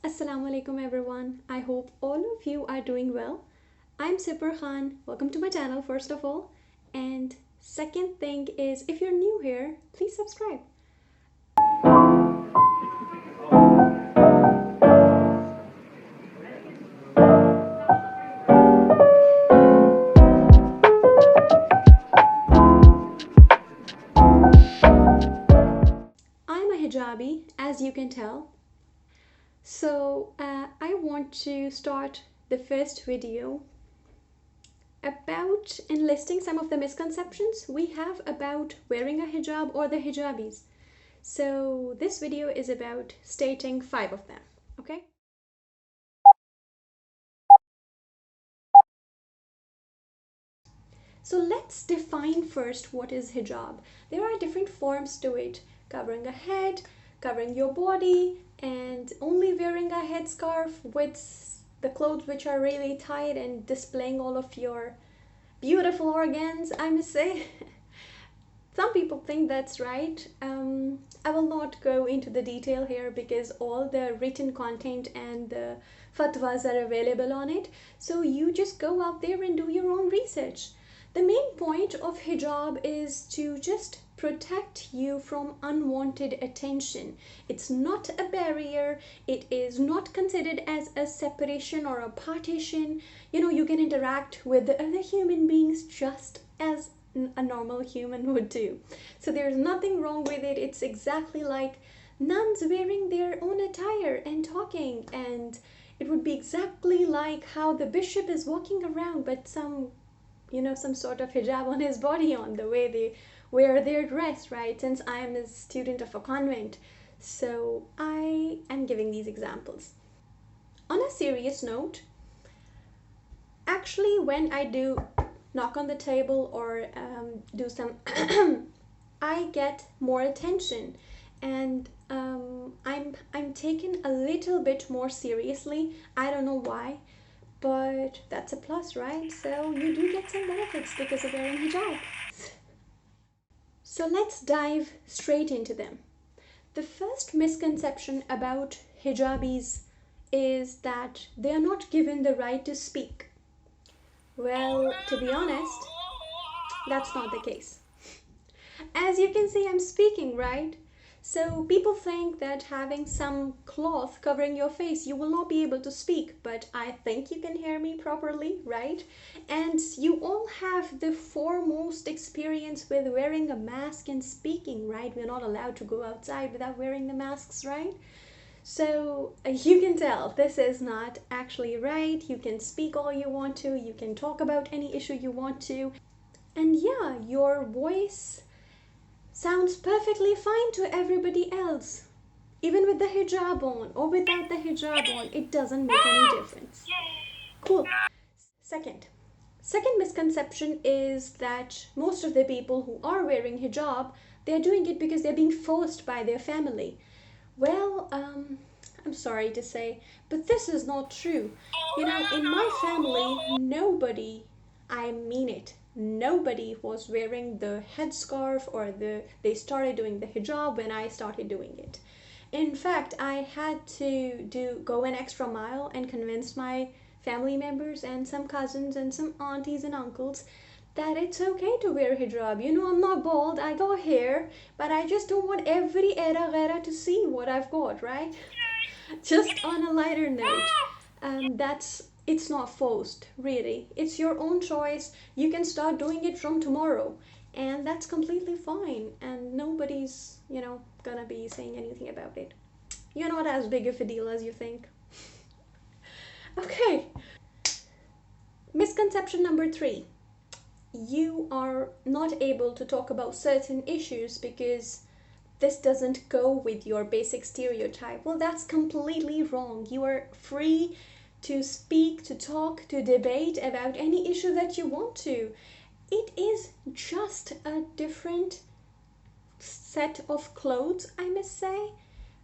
Assalamu alaikum everyone. I hope all of you are doing well. I'm Sipperkhan. Welcome to my channel first of all. And second thing is if you're new here, please subscribe. I'm a hijabi, as you can tell. So I want to start the first video about enlisting some of the misconceptions we have about wearing a hijab or the hijabis. So this video is about stating 5 of them, okay? So let's define first what is hijab. There are different forms to it: covering a head, covering your body, and only wearing a headscarf with the clothes which are really tight and displaying all of your beautiful organs, I must say. Some people think that's right. I will not go into the detail here because all the written content and the fatwas are available on it. So you just go out there and do your own research. The main point of hijab is to just protect you from unwanted attention. It's not a barrier. It is not considered as a separation or a partition. You can interact with the other human beings just as a normal human would do. So there's nothing wrong with it. It's exactly like nuns wearing their own attire and talking, and it would be exactly like how the bishop is walking around but some sort of hijab on his body, on the way they wear their dress, right? Since I am a student of a convent, so I am giving these examples. On a serious note, actually, when I do knock on the table or do some I get more attention, and I'm taken a little bit more seriously. I don't know why, but that's a plus, right? So you do get some benefits because of wearing hijab. So let's dive straight into them. The first misconception about hijabis is that they are not given the right to speak. Well, to be honest, that's not the case. As you can see, I'm speaking, right? So people think that having some cloth covering your face, you will not be able to speak, but I think you can hear me properly, right? And you all have the foremost experience with wearing a mask and speaking, right? We're not allowed to go outside without wearing the masks, right? So you can tell this is not actually right. You can speak all you want to, you can talk about any issue you want to, and yeah, your voice sounds perfectly fine to everybody else. Even with the hijab on or without the hijab on, it doesn't make any difference. Cool. Second. Second misconception is that most of the people who are wearing hijab, they're doing it because they're being forced by their family. Well, I'm sorry to say, but this is not true. In my family, nobody, I mean it, nobody was wearing the headscarf or they started doing the hijab when I started doing it. In fact, I had to go an extra mile and convince my family members and some cousins and some aunties and uncles that it's okay to wear hijab. I'm not bald, I got hair, but I just don't want every era to see what I've got, right? Just on a lighter note, it's not forced, really. It's your own choice. You can start doing it from tomorrow, and that's completely fine. And nobody's, gonna be saying anything about it. You're not as big of a deal as you think. Okay. Misconception number 3: you are not able to talk about certain issues because this doesn't go with your basic stereotype. Well, that's completely wrong. You are free to speak, to talk, to debate about any issue that you want to. It is just a different set of clothes, I must say,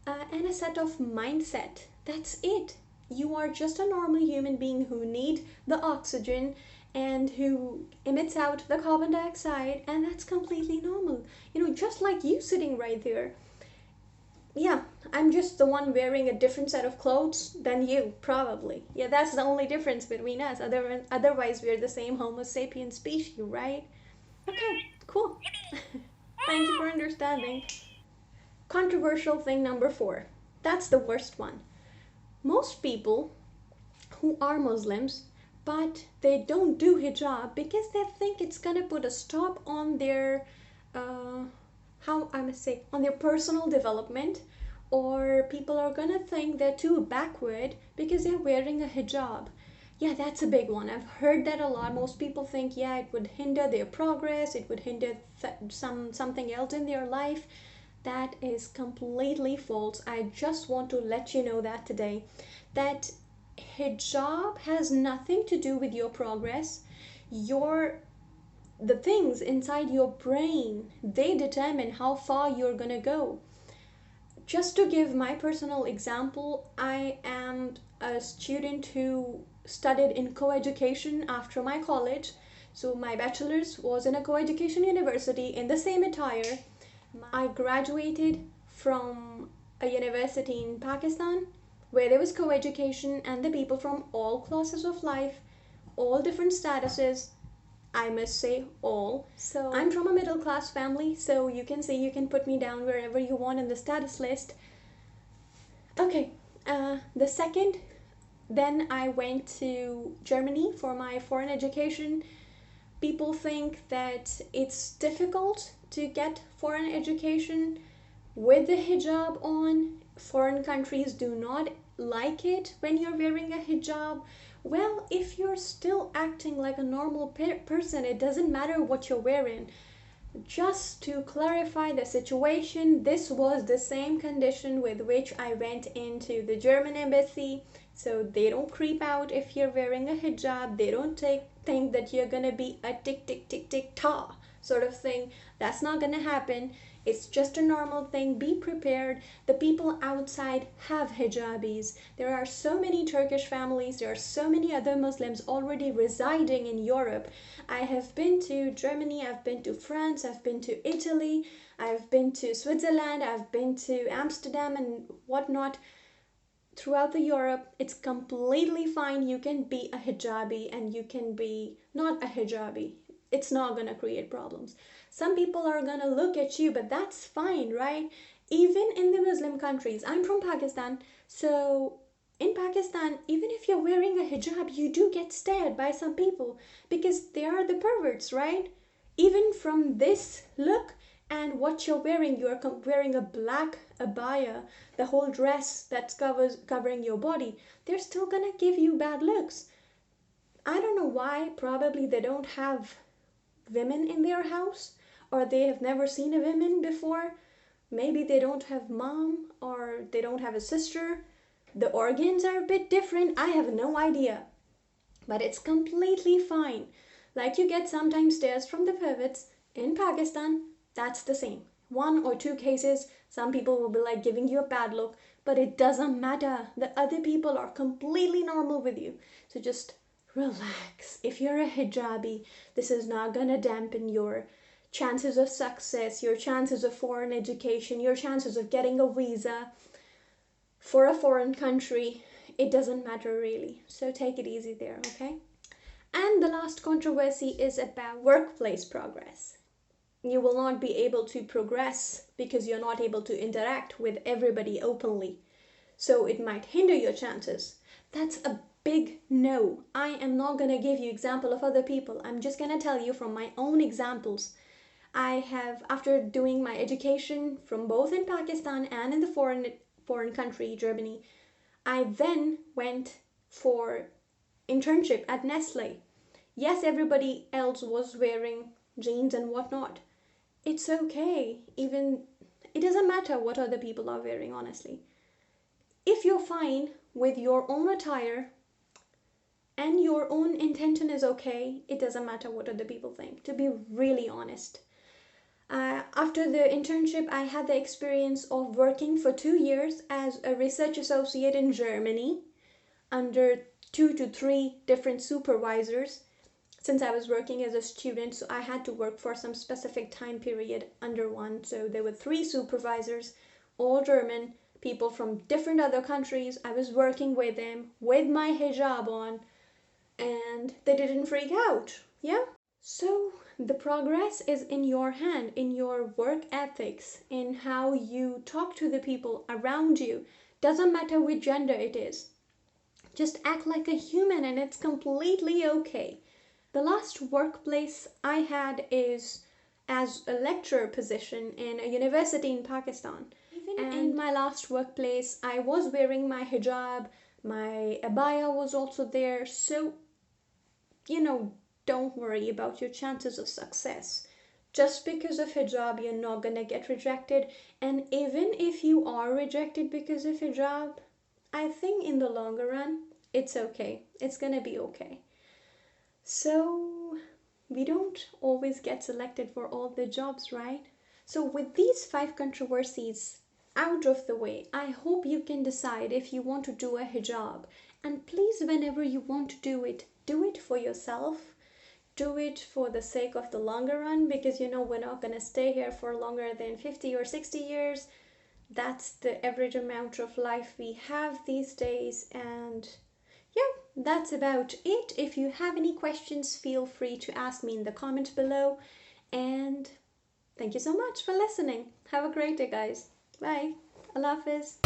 and a set of mindset. That's it. You are just a normal human being who need the oxygen and who emits out the carbon dioxide, and that's completely normal. Just like you sitting right there. Yeah, I'm just the one wearing a different set of clothes than you, probably. Yeah, that's the only difference between us. Otherwise, we're the same Homo sapien species, right? Okay, cool. Thank you for understanding. Controversial thing number four. That's the worst one. Most people who are Muslims, but they don't do hijab because they think it's gonna put a stop on their, uh, how I must say, on their personal development, or people are gonna think they're too backward because they're wearing a hijab. Yeah, that's a big one. I've heard that a lot. Most people think, yeah, it would hinder their progress, it would hinder something else in their life. That is completely false. I just want to let you know that today. That hijab has nothing to do with your progress. Your the things inside your brain, they determine how far you're going to go. Just to give my personal example, I am a student who studied in co-education after my college. So my bachelor's was in a co-education university in the same attire. I graduated from a university in Pakistan where there was co-education, and the people from all classes of life, all different statuses, I must say all. So I'm from a middle class family, so you can say, you can put me down wherever you want in the status list. Okay, the second, then I went to Germany for my foreign education. People think that it's difficult to get foreign education with the hijab on. Foreign countries do not like it when you're wearing a hijab. Well, if you're still acting like a normal person, it doesn't matter what you're wearing. Just to clarify the situation, this was the same condition with which I went into the German embassy. So they don't creep out if you're wearing a hijab. They don't think that you're gonna be a tick tick tick tick ta sort of thing. That's not gonna happen. It's just a normal thing. Be prepared. The people outside have hijabis. There are so many Turkish families. There are so many other Muslims already residing in Europe. I have been to Germany. I've been to France. I've been to Italy. I've been to Switzerland. I've been to Amsterdam and whatnot. Throughout the Europe, it's completely fine. You can be a hijabi and you can be not a hijabi. It's not gonna create problems. Some people are gonna look at you, but that's fine, right? Even in the Muslim countries, I'm from Pakistan, so in Pakistan, even if you're wearing a hijab, you do get stared by some people because they are the perverts, right? Even from this look and what you're wearing, you're wearing a black abaya, the whole dress that's covering your body, they're still gonna give you bad looks. I don't know why. Probably they don't have women in their house, or they have never seen a woman before. Maybe they don't have mom, or they don't have a sister. The organs are a bit different. I have no idea. But it's completely fine. Like you get sometimes stares from the perverts in Pakistan, that's the same. One or two cases, some people will be like giving you a bad look, but it doesn't matter. The other people are completely normal with you. So just relax. If you're a hijabi, this is not gonna dampen your chances of success, your chances of foreign education, your chances of getting a visa for a foreign country. It doesn't matter really. So take it easy there, okay? And the last controversy is about workplace progress. You will not be able to progress because you're not able to interact with everybody openly. So it might hinder your chances. That's a big no. I am not going to give you example of other people. I'm just going to tell you from my own examples. I have, after doing my education from both in Pakistan and in the foreign country, Germany, I then went for internship at Nestle. Yes, everybody else was wearing jeans and whatnot. It's okay. Even it doesn't matter what other people are wearing, honestly. If you're fine with your own attire and your own intention is okay, it doesn't matter what other people think, to be really honest. After the internship, I had the experience of working for 2 years as a research associate in Germany under 2 to 3 different supervisors. Since I was working as a student, so I had to work for some specific time period under one. So there were 3 supervisors, all German, people from different other countries. I was working with them with my hijab on, and they didn't freak out. Yeah? So the progress is in your hand, in your work ethics, in how you talk to the people around you. Doesn't matter which gender it is. Just act like a human and it's completely okay. The last workplace I had is as a lecturer position in a university in Pakistan. Even in my last workplace, I was wearing my hijab, my abaya was also there. So, don't worry about your chances of success. Just because of hijab, you're not gonna get rejected. And even if you are rejected because of hijab, I think in the longer run, it's okay. It's gonna be okay. So, we don't always get selected for all the jobs, right? So, with these 5 controversies out of the way, I hope you can decide if you want to do a hijab. And please, whenever you want to do it for yourself. Do it for the sake of the longer run, because we're not going to stay here for longer than 50 or 60 years. That's the average amount of life we have these days. And yeah, that's about it. If you have any questions, feel free to ask me in the comment below. And thank you so much for listening. Have a great day, guys. Bye. Allah Hafiz.